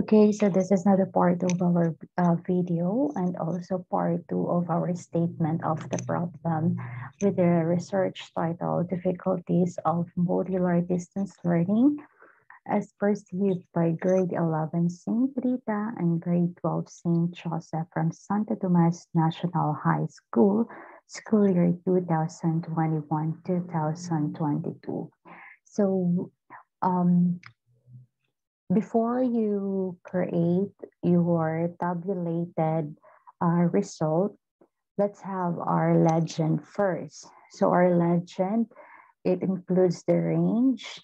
Okay, so this is another part of our video and also part two of our statement of the problem with the research title Difficulties of Modular Distance Learning as perceived by grade 11 St. Rita and grade 12 St. Joseph from Santo Tomas National High School, school year 2021-2022. So um, before you create your tabulated result, let's have our legend first. So our legend, it includes the range,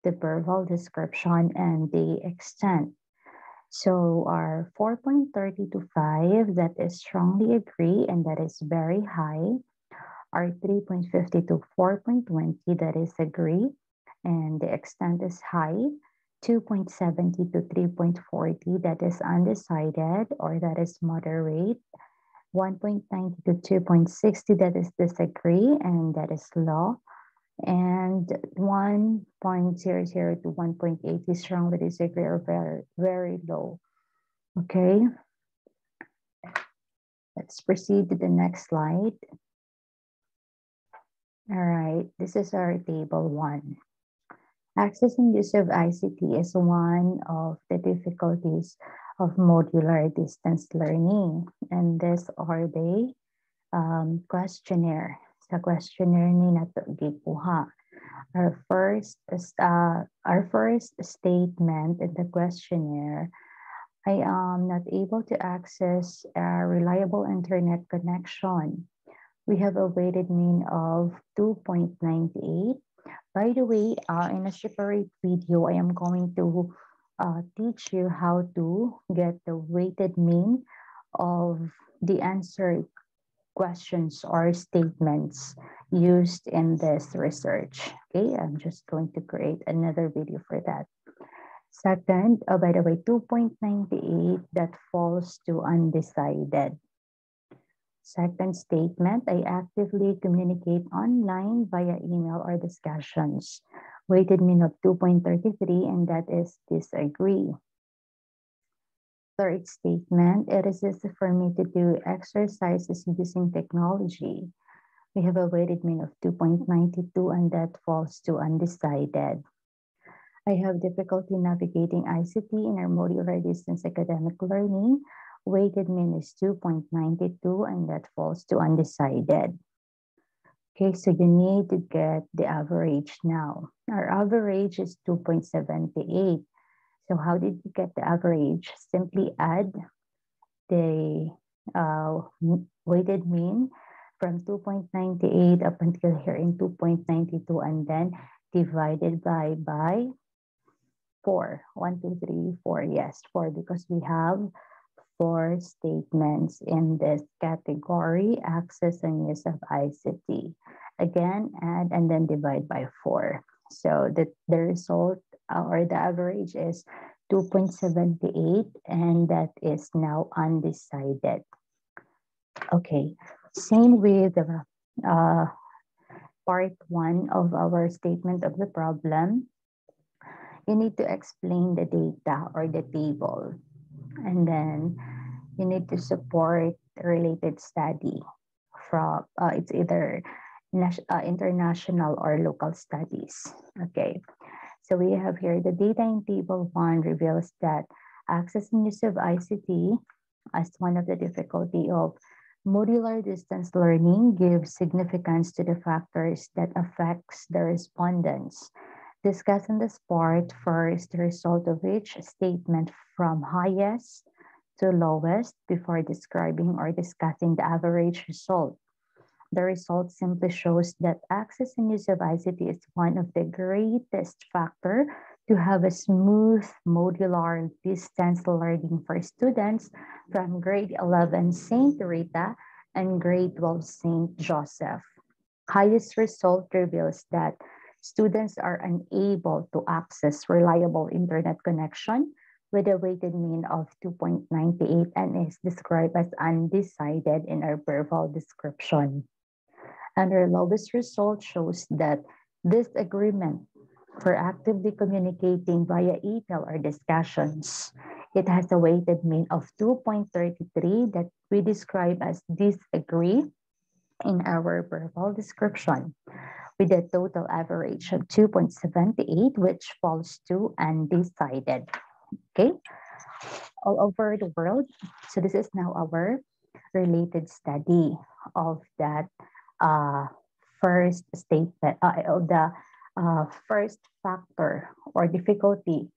the verbal description, and the extent. So our 4.30 to 5, that is strongly agree, and that is very high. Our 3.50 to 4.20, that is agree, and the extent is high. 2.70 to 3.40, that is undecided or that is moderate. 1.90 to 2.60, that is disagree and that is low. And 1.00 to 1.80 is strongly disagree or very, very low. Okay, let's proceed to the next slide. All right, this is our table 1. Access and use of ICT is one of the difficulties of modular distance learning. And these are the questionnaire. Sa questionnaire ni nato gikuha. Our first statement in the questionnaire, I am not able to access a reliable internet connection. We have a weighted mean of 2.98. By the way, in a separate video, I am going to teach you how to get the weighted mean of the answered questions or statements used in this research. Okay, I'm just going to create another video for that. Second, by the way, 2.98, that falls to undecided. Second statement, I actively communicate online via email or discussions. Weighted mean of 2.33, and that is disagree. Third statement, it is easy for me to do exercises using technology. We have a weighted mean of 2.92, and that falls to undecided. I have difficulty navigating ICT in our modular distance academic learning. Weighted mean is 2.92, and that falls to undecided. Okay, so you need to get the average now. Our average is 2.78. So how did we get the average? Simply add the weighted mean from 2.98 up until here in 2.92, and then divided by 4. 1, 2, 3, 4. Yes, 4, because we have 4 statements in this category, access and use of ICT. Again, add and then divide by 4. So the result or the average is 2.78, and that is now undecided. Okay, same with the part 1 of our statement of the problem. You need to explain the data or the table, and then you need to support related study from it's either international or local studies. Okay, so we have here the data in table 1 reveals that access and use of ICT as one of the difficulty of modular distance learning gives significance to the factors that affects the respondents. Discuss in this part first the result of each statement from highest to lowest before describing or discussing the average result. The result simply shows that access and use of ICT is one of the greatest factors to have a smooth modular distance learning for students from grade 11 St. Rita and grade 12 St. Joseph. Highest result reveals that students are unable to access reliable internet connection with a weighted mean of 2.98 and is described as undecided in our verbal description. And our lowest result shows that disagreement for actively communicating via email or discussions It has a weighted mean of 2.33 that we describe as disagree in our verbal description, with a total average of 2.78, which falls to undecided. Okay, all over the world. So this is now our related study of that uh, first statement, of the first factor or difficulty.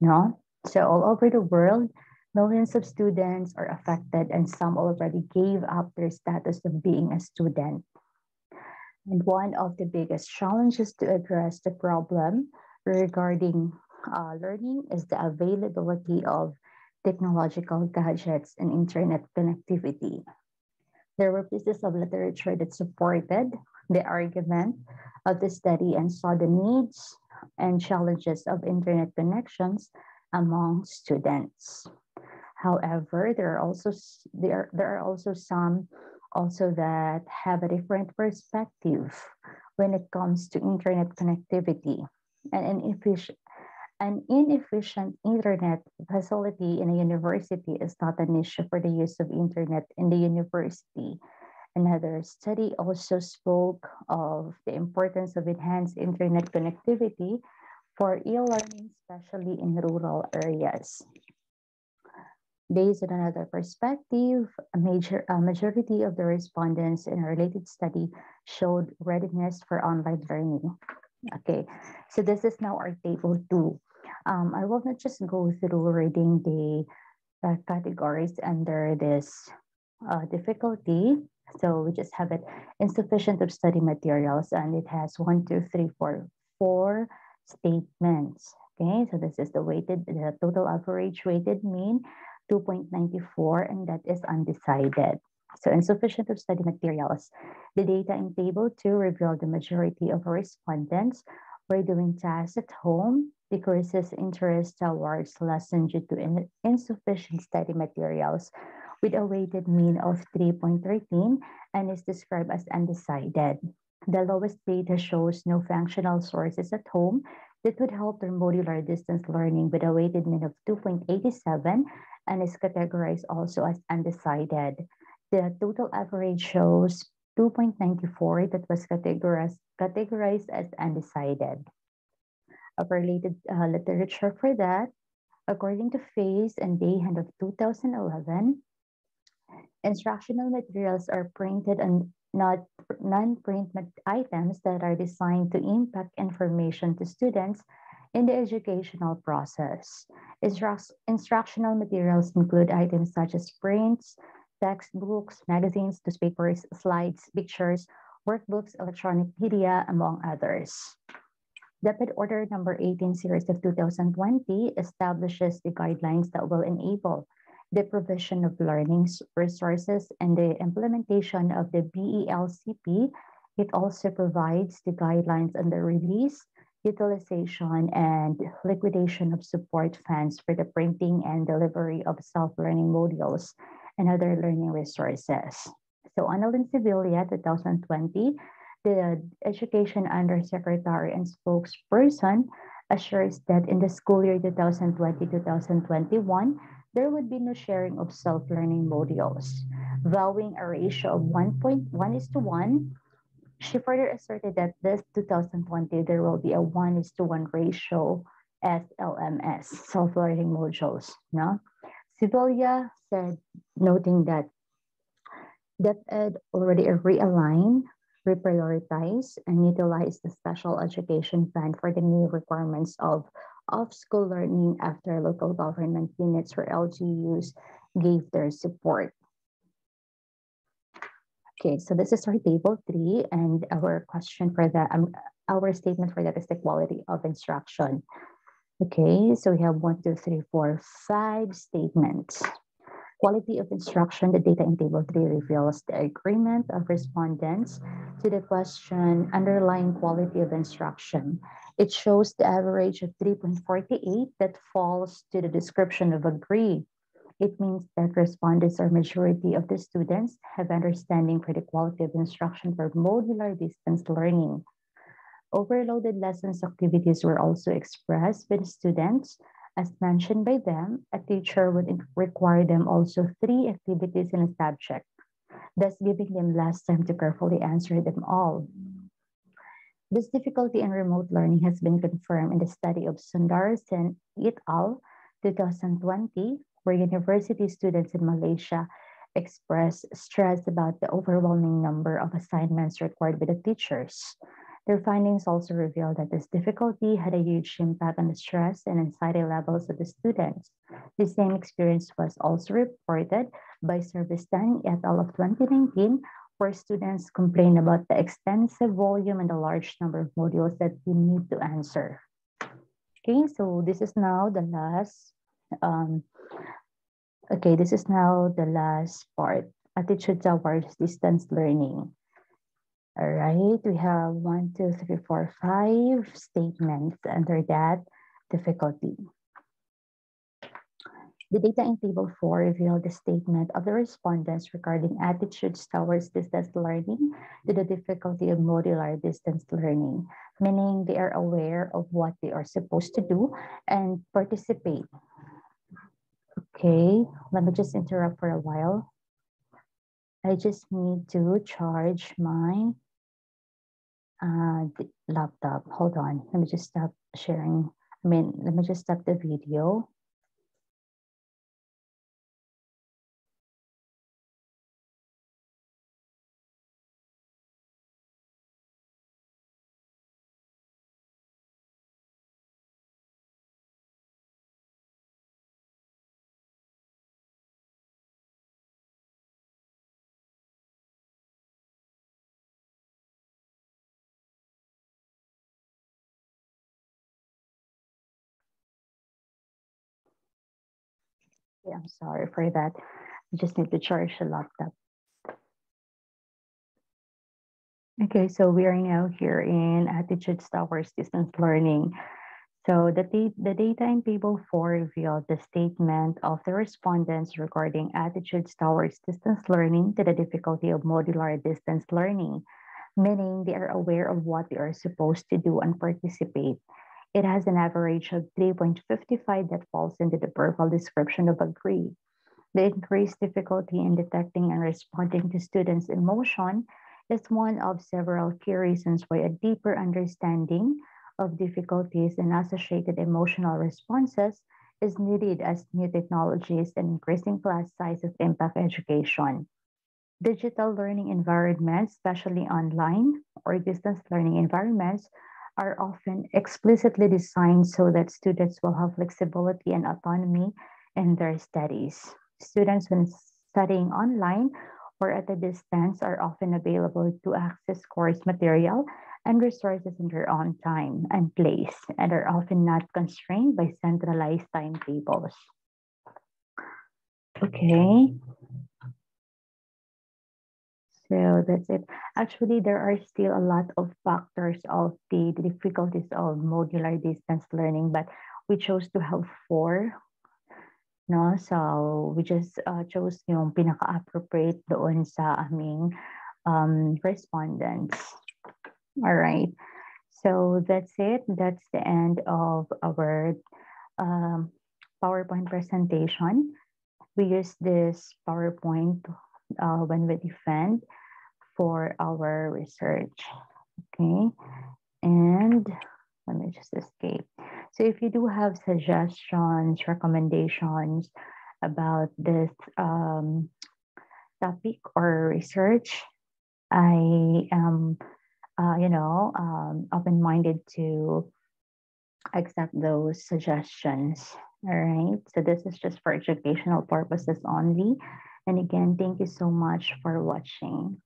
No, so all over the world, millions of students are affected, and some already gave up their status of being a student. And one of the biggest challenges to address the problem regarding learning is the availability of technological gadgets and internet connectivity. There were pieces of literature that supported the argument of the study and saw the needs and challenges of internet connections among students. However, there are also some also that have a different perspective when it comes to internet connectivity. And an inefficient internet facility in a university is not an issue for the use of internet in the university. Another study also spoke of the importance of enhanced internet connectivity for e-learning, especially in rural areas. Based on another perspective, a majority of the respondents in a related study showed readiness for online learning. Okay, so this is now our table two. I will not just go through reading the categories under this difficulty. So we just have it insufficient of study materials, and it has one, two, three, four statements. Okay, so this is the total average weighted mean, 2.94, and that is undecided. So insufficient of study materials. The data in table 2 revealed the majority of respondents were doing tasks at home, decreases interest towards lesson due to insufficient study materials, with a weighted mean of 3.13 and is described as undecided. The lowest data shows no functional sources at home that would help their modular distance learning, with a weighted mean of 2.87 and is categorized also as undecided. The total average shows 2.94 that was categorized as undecided. A related literature for that, according to Phase and Dayhand of 2011, instructional materials are printed on not non-print items that are designed to impact information to students in the educational process. Instructional materials include items such as prints, textbooks, magazines, newspapers, slides, pictures, workbooks, electronic media, among others. Debit Order Number 18 Series of 2020 establishes the guidelines that will enable the provision of learning resources and the implementation of the BELCP. It also provides the guidelines on the release, utilization, and liquidation of support funds for the printing and delivery of self-learning modules and other learning resources. So, Annalyn Sevilla, 2020, the Education Undersecretary and spokesperson, assures that in the school year 2020-2021, there would be no sharing of self-learning modules. Vowing a ratio of 1.1 is to 1, she further asserted that this 2020, there will be a 1 is to 1 ratio as LMS, self-learning modules. No? Sevilla said, noting that DepEd already realigned, reprioritized, and utilized the special education fund for the new requirements of off-school learning after local government units or LGUs gave their support. Okay, so this is our table 3, and our question for the our statement for that is the quality of instruction. Okay, so we have 1, 2, 3, 4, 5 statements. Quality of instruction, the data in table 3 reveals the agreement of respondents to the question underlying quality of instruction. It shows the average of 3.48 that falls to the description of agree. It means that respondents or majority of the students have understanding for the quality of instruction for modular distance learning. Overloaded lessons activities were also expressed by the students As mentioned by them, a teacher would require them also 3 activities in a subject, thus giving them less time to carefully answer them all. This difficulty in remote learning has been confirmed in the study of Sundararajan et al. 2020, where university students in Malaysia expressed stress about the overwhelming number of assignments required by the teachers. Their findings also revealed that this difficulty had a huge impact on the stress and anxiety levels of the students. The same experience was also reported by Servistani et al. Of 2019, where students complain about the extensive volume and the large number of modules that you need to answer. Okay, so this is now the last. This is now the last part. Attitude towards distance learning. All right, we have 1, 2, 3, 4, 5 statements under that difficulty. The data in Table 4 reveal the statement of the respondents regarding attitudes towards distance learning to the difficulty of modular distance learning, meaning they are aware of what they are supposed to do and participate. Okay, let me just interrupt for a while. I just need to charge my laptop. Hold on, let me just stop sharing. Let me just stop the video. Yeah, I'm sorry for that. I just need to charge the laptop. Okay, so we are now here in attitudes towards distance learning. So the data in Table 4 revealed the statement of the respondents regarding attitudes towards distance learning to the difficulty of modular distance learning, meaning they are aware of what they are supposed to do and participate. It has an average of 3.55 that falls into the verbal description of agree. The increased difficulty in detecting and responding to students' emotion is one of several key reasons why a deeper understanding of difficulties and associated emotional responses is needed as new technologies and increasing class sizes impact education. Digital learning environments, especially online or distance learning environments, are often explicitly designed so that students will have flexibility and autonomy in their studies. Students, when studying online or at a distance, are often available to access course material and resources in their own time and place, and are often not constrained by centralized timetables. Okay, so that's it. Actually, there are still a lot of factors of the difficulties of modular distance learning, but we chose to have 4. No? So we just chose yung pinaka-appropriate doon sa aming respondents. All right. So that's it. That's the end of our PowerPoint presentation. We use this PowerPoint when we defend for our research. Okay. And let me just escape. So if you do have suggestions, recommendations about this topic or research, I am, open-minded to accept those suggestions. All right. So this is just for educational purposes only. And again, thank you so much for watching.